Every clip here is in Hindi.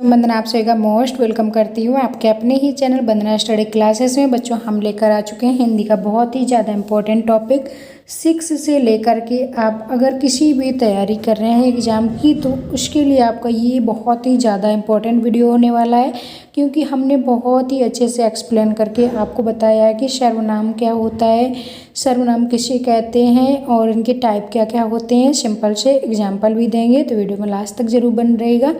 वंदना आप सभी का मोस्ट वेलकम करती हूँ आपके अपने ही चैनल वंदना स्टडी क्लासेस में। बच्चों हम लेकर आ चुके हैं हिंदी का बहुत ही ज़्यादा इम्पोर्टेंट टॉपिक 6 से लेकर के आप अगर किसी भी तैयारी कर रहे हैं एग्ज़ाम की तो उसके लिए आपका ये बहुत ही ज़्यादा इम्पोर्टेंट वीडियो होने वाला है, क्योंकि हमने बहुत ही अच्छे से एक्सप्लेन करके आपको बताया है कि सर्वनाम क्या होता है, सर्वनाम किसे कहते हैं और इनके टाइप क्या क्या होते हैं। सिंपल से एग्जाम्पल भी देंगे, तो वीडियो में लास्ट तक ज़रूर बन रहेगा।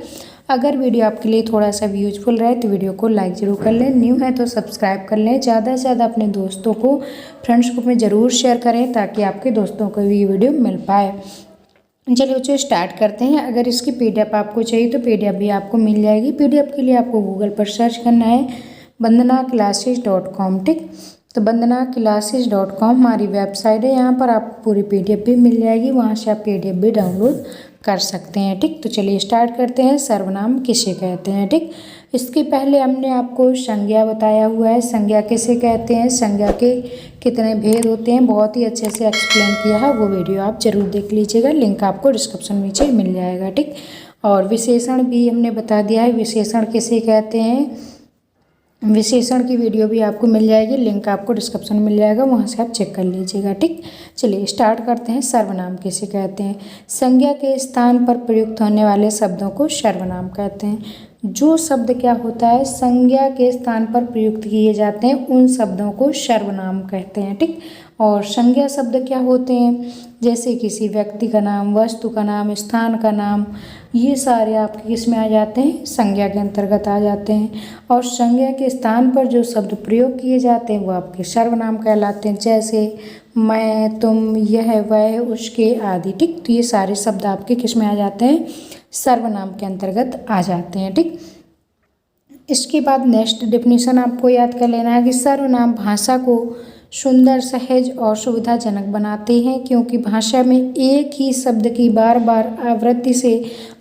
अगर वीडियो आपके लिए थोड़ा सा भी यूजफुल रहे तो वीडियो को लाइक ज़रूर कर लें, न्यू है तो सब्सक्राइब कर लें, ज़्यादा से ज़्यादा अपने दोस्तों को फ्रेंड्स ग्रुप में ज़रूर शेयर करें ताकि आपके दोस्तों को भी ये वीडियो मिल पाए। चलिए बच्चों स्टार्ट करते हैं। अगर इसकी पीडीएफ आपको चाहिए तो पीडीएफ भी आपको मिल जाएगी। पीडीएफ के लिए आपको गूगल पर सर्च करना है vandanaclasses.com। ठीक, तो vandanaclasses.com हमारी वेबसाइट है, यहाँ पर आपको पूरी पीडीएफ भी मिल जाएगी, वहाँ से आप पीडीएफ भी डाउनलोड कर सकते हैं। ठीक, तो चलिए स्टार्ट करते हैं। सर्वनाम किसे कहते हैं। ठीक, इसके पहले हमने आपको संज्ञा बताया हुआ है, संज्ञा किसे कहते हैं, संज्ञा के कितने भेद होते हैं, बहुत ही अच्छे से एक्सप्लेन किया है, वो वीडियो आप जरूर देख लीजिएगा, लिंक आपको डिस्क्रिप्शन नीचे मिल जाएगा। ठीक, और विशेषण भी हमने बता दिया है, विशेषण किसे कहते हैं, विशेषण की वीडियो भी आपको मिल जाएगी, लिंक आपको डिस्क्रिप्शन में मिल जाएगा, वहाँ से आप चेक कर लीजिएगा। ठीक, चलिए स्टार्ट करते हैं। सर्वनाम किसे कहते हैं। संज्ञा के स्थान पर प्रयुक्त होने वाले शब्दों को सर्वनाम कहते हैं। जो शब्द क्या होता है, संज्ञा के स्थान पर प्रयुक्त किए जाते हैं उन शब्दों को सर्वनाम कहते हैं। ठीक, और संज्ञा शब्द क्या होते हैं, जैसे किसी व्यक्ति का नाम, वस्तु का नाम, स्थान का नाम, ये सारे आपके किस में आ जाते हैं, संज्ञा के अंतर्गत आ जाते हैं। और संज्ञा के स्थान पर जो शब्द प्रयोग किए जाते हैं वो आपके सर्वनाम कहलाते हैं, जैसे मैं, तुम, यह, वह, उसके आदि। ठीक, तो ये सारे शब्द आपके किस में आ जाते हैं, सर्वनाम के अंतर्गत आ जाते हैं। ठीक, इसके बाद नेक्स्ट डेफिनेशन आपको याद कर लेना है कि सर्वनाम भाषा को सुंदर, सहज और सुविधाजनक बनाते हैं, क्योंकि भाषा में एक ही शब्द की बार बार आवृत्ति से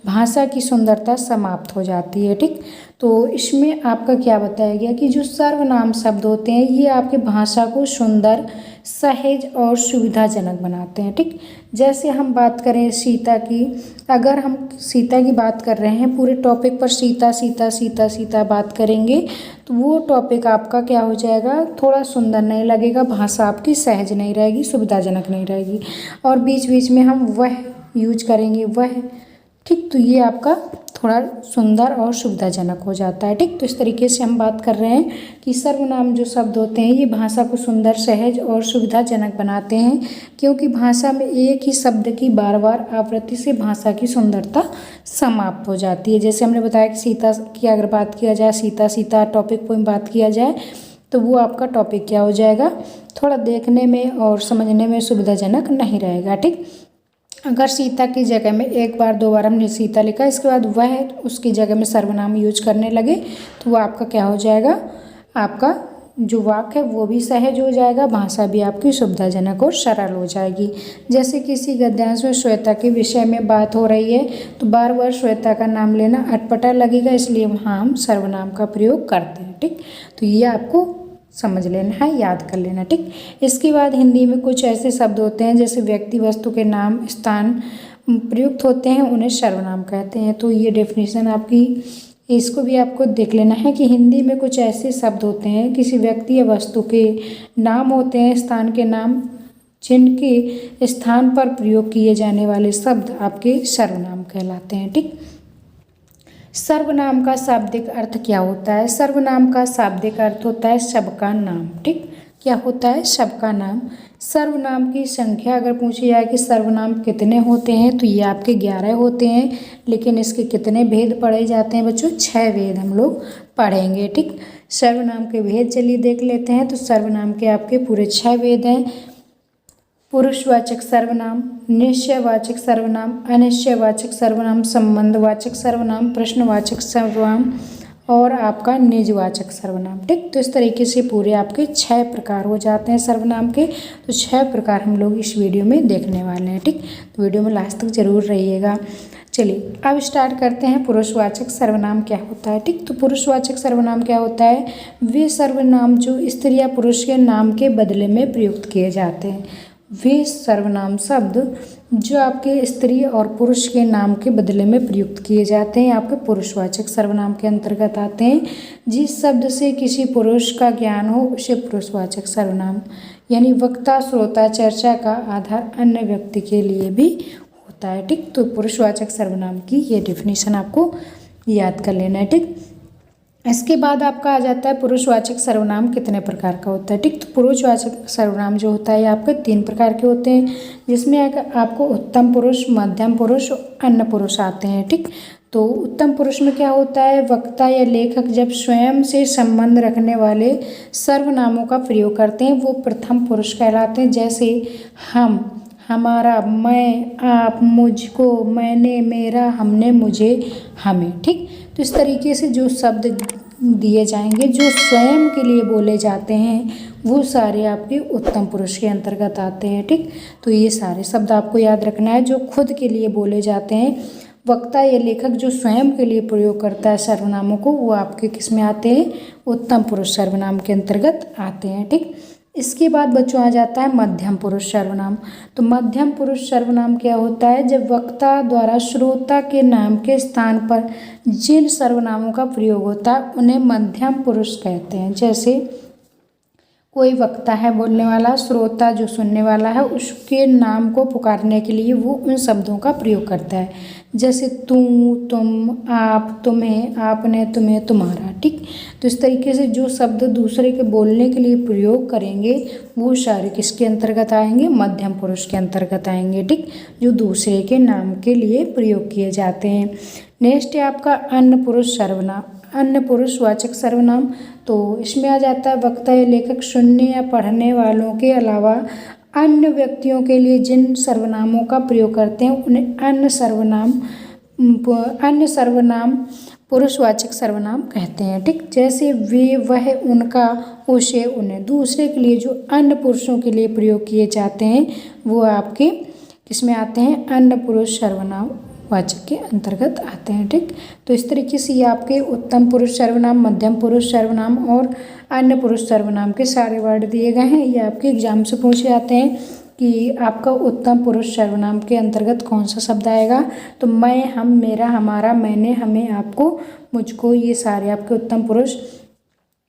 भाषा की सुंदरता समाप्त हो जाती है। ठीक, तो इसमें आपका क्या बताया गया कि जो सर्वनाम शब्द होते हैं ये आपके भाषा को सुंदर, सहज और सुविधाजनक बनाते हैं। ठीक, जैसे हम बात करें सीता की, अगर हम सीता की बात कर रहे हैं, पूरे टॉपिक पर सीता सीता सीता सीता बात करेंगे तो वो टॉपिक आपका क्या हो जाएगा, थोड़ा सुंदर नहीं लगेगा, भाषा आपकी सहज नहीं रहेगी, सुविधाजनक नहीं रहेगी। और बीच बीच में हम वह यूज करेंगे, वह। ठीक, तो ये आपका थोड़ा सुंदर और सुविधाजनक हो जाता है। ठीक, तो इस तरीके से हम बात कर रहे हैं कि सर्वनाम जो शब्द होते हैं ये भाषा को सुंदर, सहज और सुविधाजनक बनाते हैं, क्योंकि भाषा में एक ही शब्द की बार बार आवृत्ति से भाषा की सुंदरता समाप्त हो जाती है। जैसे हमने बताया कि सीता की अगर बात किया जाए, सीता सीता टॉपिक पर बात किया जाए तो वो आपका टॉपिक क्या हो जाएगा, थोड़ा देखने में और समझने में सुविधाजनक नहीं रहेगा। ठीक, अगर सीता की जगह में एक बार दो बार हमने सीता लिखा, इसके बाद वह उसकी जगह में सर्वनाम यूज करने लगे तो वो आपका क्या हो जाएगा, आपका जो वाक्य है वो भी सहज हो जाएगा, भाषा भी आपकी सुविधाजनक और सरल हो जाएगी। जैसे किसी गद्यांश में श्वेता के विषय में बात हो रही है तो बार बार श्वेता का नाम लेना अटपटा लगेगा, इसलिए वहाँ हम सर्वनाम का प्रयोग करते हैं। ठीक, तो ये आपको समझ लेना है, याद कर लेना। ठीक, इसके बाद हिंदी में कुछ ऐसे शब्द होते हैं जैसे व्यक्ति, वस्तु के नाम, स्थान प्रयुक्त होते हैं, उन्हें सर्वनाम कहते हैं। तो ये डेफिनेशन आपकी, इसको भी आपको देख लेना है कि हिंदी में कुछ ऐसे शब्द होते हैं, किसी व्यक्ति या वस्तु के नाम होते हैं, स्थान के नाम, जिनके स्थान पर प्रयोग किए जाने वाले शब्द आपके सर्वनाम कहलाते हैं। ठीक, सर्वनाम का शाब्दिक अर्थ क्या होता है। सर्वनाम का शाब्दिक अर्थ होता है सबका नाम। ठीक, क्या होता है, सबका नाम। सर्वनाम की संख्या अगर पूछी जाए कि सर्वनाम कितने होते हैं तो ये आपके 11 होते हैं, लेकिन इसके कितने भेद पढ़े जाते हैं बच्चों, 6 भेद हम लोग पढ़ेंगे। ठीक, सर्वनाम के भेद चलिए देख लेते हैं। तो सर्वनाम के आपके पूरे 6 भेद हैं। पुरुषवाचक सर्वनाम, निश्चयवाचक सर्वनाम, अनिश्चयवाचक सर्वनाम, संबंधवाचक सर्वनाम, प्रश्नवाचक सर्वनाम और आपका निजवाचक सर्वनाम। ठीक, तो इस तरीके से पूरे आपके 6 प्रकार हो जाते हैं सर्वनाम के। तो 6 प्रकार हम लोग इस वीडियो में देखने वाले हैं। ठीक, तो वीडियो में लास्ट तक जरूर रहिएगा। चलिए अब स्टार्ट करते हैं। पुरुषवाचक सर्वनाम क्या होता है। ठीक, तो पुरुषवाचक सर्वनाम क्या होता है, वे सर्वनाम जो स्त्री या पुरुष के नाम के बदले में प्रयुक्त किए जाते हैं। वे सर्वनाम शब्द जो आपके स्त्री और पुरुष के नाम के बदले में प्रयुक्त किए जाते हैं आपके पुरुषवाचक सर्वनाम के अंतर्गत आते हैं। जिस शब्द से किसी पुरुष का ज्ञान हो उसे पुरुषवाचक सर्वनाम, यानी वक्ता, श्रोता, चर्चा का आधार अन्य व्यक्ति के लिए भी होता है। ठीक, तो पुरुषवाचक सर्वनाम की ये डेफिनेशन आपको याद कर लेना है। ठीक, इसके बाद आपका आ जाता है पुरुषवाचक सर्वनाम कितने प्रकार का होता है। ठीक, तो पुरुषवाचक सर्वनाम जो होता है आपके 3 प्रकार के होते हैं, जिसमें आपको उत्तम पुरुष, मध्यम पुरुष, अन्य पुरुष आते हैं। ठीक, तो उत्तम पुरुष में क्या होता है, वक्ता या लेखक जब स्वयं से संबंध रखने वाले सर्वनामों का प्रयोग करते हैं वो प्रथम पुरुष कहलाते हैं। जैसे हम, हमारा, मैं, आप, मुझको, मैंने, मेरा, हमने, मुझे, हमें। ठीक, तो इस तरीके से जो शब्द दिए जाएंगे जो स्वयं के लिए बोले जाते हैं वो सारे आपके उत्तम पुरुष के अंतर्गत आते हैं। ठीक, तो ये सारे शब्द आपको याद रखना है जो खुद के लिए बोले जाते हैं। वक्ता या लेखक जो स्वयं के लिए प्रयोग करता है सर्वनामों को वो आपके किस में आते हैं, उत्तम पुरुष सर्वनाम के अंतर्गत आते हैं। ठीक, इसके बाद बच्चों आ जाता है मध्यम पुरुष सर्वनाम। तो मध्यम पुरुष सर्वनाम क्या होता है, जब वक्ता द्वारा श्रोता के नाम के स्थान पर जिन सर्वनामों का प्रयोग होता है उन्हें मध्यम पुरुष कहते हैं। जैसे कोई वक्ता है बोलने वाला, श्रोता जो सुनने वाला है उसके नाम को पुकारने के लिए वो उन शब्दों का प्रयोग करता है। जैसे तू, तुम, आप, तुम्हें, आपने, तुम्हें, तुम्हारा। ठीक, तो इस तरीके से जो शब्द दूसरे के बोलने के लिए प्रयोग करेंगे वो सारे किसके अंतर्गत आएंगे, मध्यम पुरुष के अंतर्गत आएंगे। ठीक, जो दूसरे के नाम के लिए प्रयोग किए जाते हैं। नेक्स्ट है आपका अन्य पुरुष सर्वनाम, अन्य पुरुषवाचक सर्वनाम। तो इसमें आ जाता है वक्ता या लेखक सुनने या पढ़ने वालों के अलावा अन्य व्यक्तियों के लिए जिन सर्वनामों का प्रयोग करते हैं उन्हें अन्य सर्वनाम पुरुषवाचक सर्वनाम कहते हैं। ठीक, जैसे वे, वह, उनका, उसे, उन्हें। दूसरे के लिए जो अन्य पुरुषों के लिए प्रयोग किए जाते हैं वो आपके किसमें आते हैं, अन्य पुरुष सर्वनाम वाचक के अंतर्गत आते हैं। ठीक, तो इस तरीके से ये आपके उत्तम पुरुष सर्वनाम, मध्यम पुरुष सर्वनाम और अन्य पुरुष सर्वनाम के सारे वर्ड दिए गए हैं। ये आपके एग्जाम से पूछे जाते हैं कि आपका उत्तम पुरुष सर्वनाम के अंतर्गत कौन सा शब्द आएगा। तो मैं, हम, मेरा, हमारा, मैंने, हमें, आपको, मुझको, ये सारे आपके उत्तम पुरुष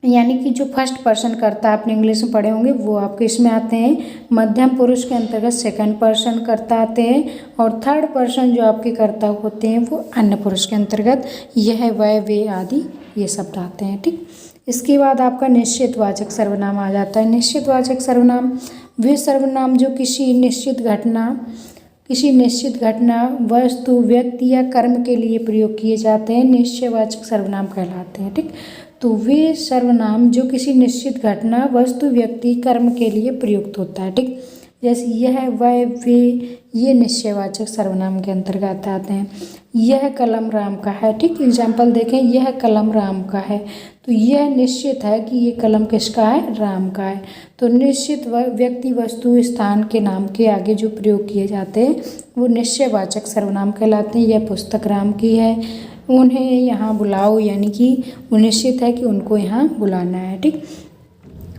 यानी कि जो फर्स्ट पर्सन कर्ता आपने इंग्लिश में पढ़े होंगे वो आपके इसमें आते हैं। मध्यम पुरुष के अंतर्गत सेकंड पर्सन कर्ता आते हैं और थर्ड पर्सन जो आपके कर्ता होते हैं वो अन्य पुरुष के अंतर्गत यह, वह, वे आदि ये शब्द आते हैं। ठीक, इसके बाद आपका निश्चितवाचक सर्वनाम आ जाता है। निश्चितवाचक सर्वनाम वे सर्वनाम जो किसी निश्चित घटना, वस्तु, व्यक्ति या कर्म के लिए प्रयोग किए जाते हैं निश्चयवाचक सर्वनाम कहलाते हैं। ठीक, तो वे सर्वनाम जो किसी निश्चित घटना, वस्तु, व्यक्ति, कर्म के लिए प्रयुक्त होता है। ठीक, जैसे यह, वह, वे ये निश्चयवाचक सर्वनाम के अंतर्गत आते हैं। यह कलम राम का है। ठीक, एग्जाम्पल देखें, यह कलम राम का है तो यह निश्चित है कि ये कलम किसका है, राम का है। तो निश्चित व्यक्ति, वस्तु, स्थान के नाम के आगे जो प्रयोग किए जाते हैं वो निश्चयवाचक सर्वनाम कहलाते हैं। यह पुस्तक राम की है, उन्हें यहाँ बुलाओ, यानी कि वो निश्चित है कि उनको यहाँ बुलाना है। ठीक,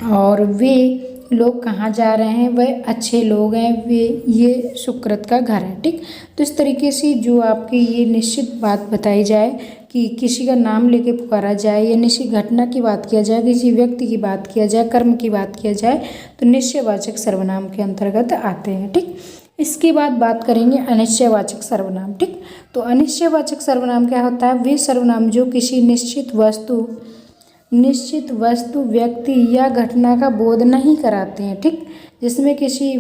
और वे लोग कहाँ जा रहे हैं, वह अच्छे लोग हैं, वे ये सुकृत का घर है। ठीक, तो इस तरीके से जो आपकी ये निश्चित बात बताई जाए कि किसी का नाम लेके पुकारा जाए या निश्चित घटना की बात किया जाए, किसी व्यक्ति की बात किया जाए, कर्म की बात किया जाए तो निश्चयवाचक सर्वनाम के अंतर्गत आते हैं। ठीक, इसके बाद बात करेंगे अनिश्चयवाचक सर्वनाम। ठीक, तो अनिश्चयवाचक सर्वनाम क्या होता है, वे सर्वनाम जो किसी निश्चित वस्तु, व्यक्ति या घटना का बोध नहीं कराते हैं। ठीक, जिसमें किसी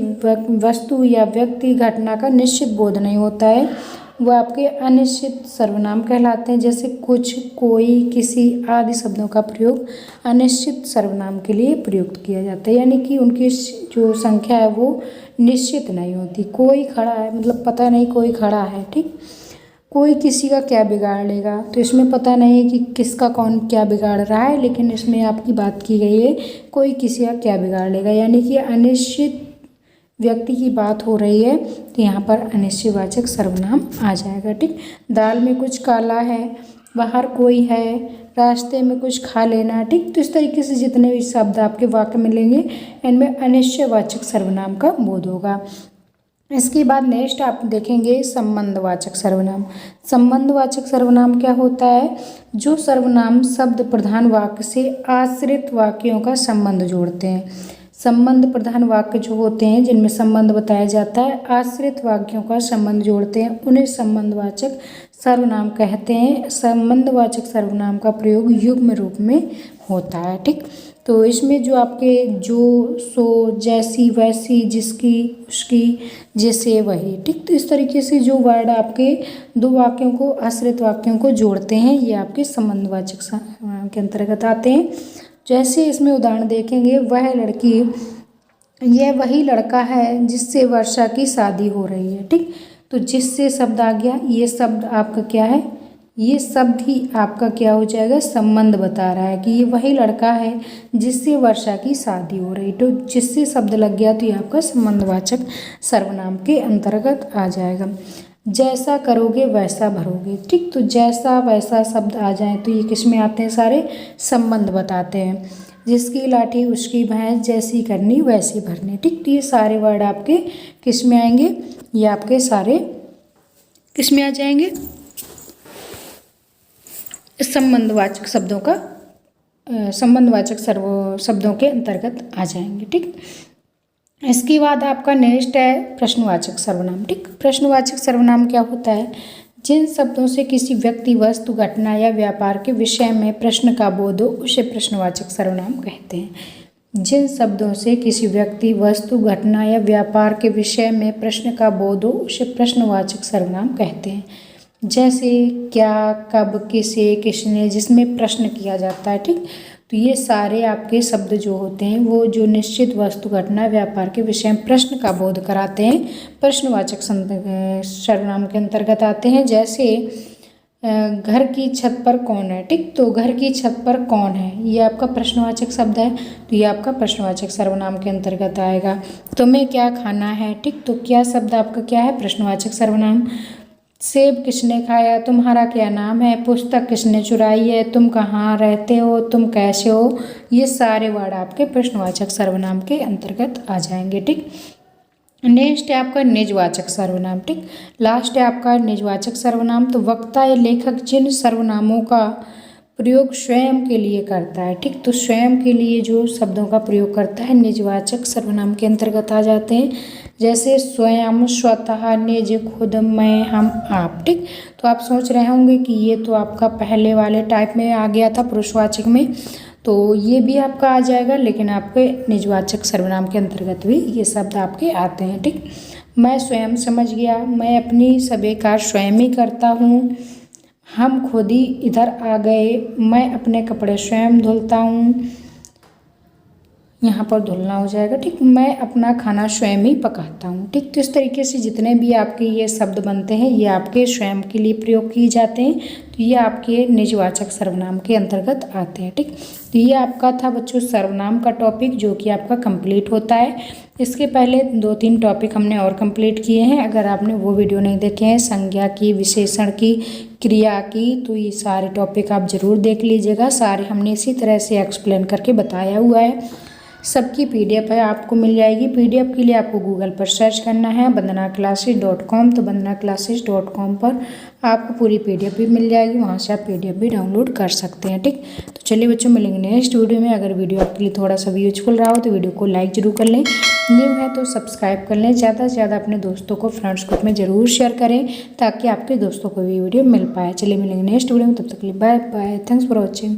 वस्तु या व्यक्ति, घटना का निश्चित बोध नहीं होता है वो आपके अनिश्चित सर्वनाम कहलाते हैं। जैसे कुछ, कोई, किसी आदि शब्दों का प्रयोग अनिश्चित सर्वनाम के लिए प्रयुक्त किया जाता है, यानी कि उनकी जो संख्या है वो निश्चित नहीं होती। कोई खड़ा है मतलब पता नहीं कोई खड़ा है। ठीक, कोई किसी का क्या बिगाड़ लेगा तो इसमें पता नहीं है कि किसका कौन क्या बिगाड़ रहा है, लेकिन इसमें आपकी बात की गई है कोई किसी का क्या बिगाड़ लेगा, यानी कि अनिश्चित व्यक्ति की बात हो रही है तो यहाँ पर अनिश्चयवाचक सर्वनाम आ जाएगा। ठीक, दाल में कुछ काला है बाहर कोई है, रास्ते में कुछ खा लेना। ठीक, तो इस तरीके से जितने भी शब्द आपके वाक्य मिलेंगे इनमें अनिश्चयवाचक सर्वनाम का बोध होगा। इसके बाद नेक्स्ट आप देखेंगे संबंधवाचक सर्वनाम। संबंधवाचक सर्वनाम क्या होता है? जो सर्वनाम शब्द प्रधान वाक्य से आश्रित वाक्यों का संबंध जोड़ते हैं। संबंध प्रधान वाक्य जो होते हैं जिनमें संबंध बताया जाता है, आश्रित वाक्यों का संबंध जोड़ते हैं, उन्हें संबंधवाचक सर्वनाम कहते हैं। संबंधवाचक सर्वनाम का प्रयोग युग्म रूप में होता है। ठीक, तो इसमें जो आपके जो, सो, जैसी, वैसी, जिसकी, उसकी, जैसे, वही। ठीक, तो इस तरीके से जो वर्ड आपके दो वाक्यों को, आश्रित वाक्यों को जोड़ते हैं, ये आपके संबंधवाचक सर्वनाम के अंतर्गत आते हैं। जैसे इसमें उदाहरण देखेंगे, वह लड़की, यह वही लड़का है जिससे वर्षा की शादी हो रही है। ठीक, तो जिससे शब्द आ गया, ये शब्द आपका क्या है? ये शब्द ही आपका क्या हो जाएगा? संबंध बता रहा है कि ये वही लड़का है जिससे वर्षा की शादी हो रही। तो जिससे शब्द लग गया तो ये आपका संबंधवाचक सर्वनाम के अंतर्गत आ जाएगा। जैसा करोगे वैसा भरोगे। ठीक, तो जैसा वैसा शब्द आ जाए तो ये किस में आते हैं? सारे संबंध बताते हैं। जिसकी लाठी उसकी भैंस, जैसी करनी वैसी भरनी। ठीक, तो ये सारे वर्ड आपके किस में आएंगे? ये आपके सारे किस में आ जाएंगे? संबंधवाचक शब्दों का संबंधवाचक शब्दों के अंतर्गत आ जाएंगे। ठीक, इसके बाद आपका नेक्स्ट है प्रश्नवाचक सर्वनाम। ठीक, प्रश्नवाचक सर्वनाम क्या होता है? जिन शब्दों से किसी व्यक्ति, वस्तु, घटना या व्यापार के विषय में प्रश्न का बोध हो उसे प्रश्नवाचक सर्वनाम कहते हैं। जिन शब्दों से किसी व्यक्ति, वस्तु, घटना या व्यापार के विषय में प्रश्न का बोध हो उसे प्रश्नवाचक सर्वनाम कहते हैं। जैसे क्या, कब, किसे, किसने, जिसमें प्रश्न किया जाता है। ठीक, तो ये सारे आपके शब्द जो होते हैं वो जो निश्चित वस्तु, घटना, व्यापार के विषय में प्रश्न का बोध कराते हैं, प्रश्नवाचक सर्वनाम के अंतर्गत आते हैं। जैसे घर की छत पर कौन है? ठीक, तो घर की छत पर कौन है, ये आपका प्रश्नवाचक शब्द है, तो ये आपका प्रश्नवाचक सर्वनाम के अंतर्गत आएगा। तुम्हें क्या खाना है? ठीक, तो क्या शब्द आपका क्या है? प्रश्नवाचक सर्वनाम। सेब किसने खाया? तुम्हारा क्या नाम है? पुस्तक किसने चुराई है? तुम कहाँ रहते हो? तुम कैसे हो? ये सारे वर्ड आपके प्रश्नवाचक सर्वनाम के अंतर्गत आ जाएंगे। ठीक, नेक्स्ट है आपका निजवाचक सर्वनाम। ठीक, लास्ट है आपका निजवाचक सर्वनाम। तो वक्ता या लेखक जिन सर्वनामों का प्रयोग स्वयं के लिए करता है। ठीक, तो स्वयं के लिए जो शब्दों का प्रयोग करता है निजवाचक सर्वनाम के अंतर्गत आ जाते हैं। जैसे स्वयं, स्वतः, निज, खुद, मैं, हम, आप। ठीक, तो आप सोच रहे होंगे कि ये तो आपका पहले वाले टाइप में आ गया था पुरुषवाचक में, तो ये भी आपका आ जाएगा, लेकिन आपके निजवाचक सर्वनाम के अंतर्गत भी ये शब्द आपके आते हैं। ठीक, मैं स्वयं समझ गया, मैं अपनी सभी कार्य स्वयं ही करता हूँ, हम खुद ही इधर आ गए, मैं अपने कपड़े स्वयं धुलता हूँ, यहाँ पर धुलना हो जाएगा। ठीक, मैं अपना खाना स्वयं ही पकाता हूँ। ठीक, तो इस तरीके से जितने भी आपके ये शब्द बनते हैं ये आपके स्वयं के लिए प्रयोग किए जाते हैं, तो ये आपके निजवाचक सर्वनाम के अंतर्गत आते हैं। ठीक, तो ये आपका था बच्चों सर्वनाम का टॉपिक जो कि आपका कंप्लीट होता है। इसके पहले 2-3 टॉपिक हमने और कंप्लीट किए हैं। अगर आपने वो वीडियो नहीं देखे हैं संज्ञा की, विशेषण की, क्रिया की, तो ये सारे टॉपिक आप ज़रूर देख लीजिएगा। सारे हमने इसी तरह से एक्सप्लेन करके बताया हुआ है। सबकी PDF है, आपको मिल जाएगी। PDF के लिए आपको गूगल पर सर्च करना है bandanaclasses.com। तो bandanaclasses.com पर आपको पूरी PDF भी मिल जाएगी, वहाँ से आप PDF भी डाउनलोड कर सकते हैं। ठीक, तो चलिए बच्चों मिलेंगे नेक्स्ट वीडियो में। अगर वीडियो आपके लिए थोड़ा सा भी यूजफुल रहा हो तो वीडियो को लाइक ज़रूर कर लें, न्यू है तो सब्सक्राइब कर लें, ज़्यादा से ज़्यादा अपने दोस्तों को, फ्रेंड्स ग्रुप में ज़रूर शेयर करें ताकि आपके दोस्तों को भी वीडियो मिल पाए। चलिए मिलेंगे नेक्स्ट वीडियो में, तब तक के लिए bye bye, thanks for watching.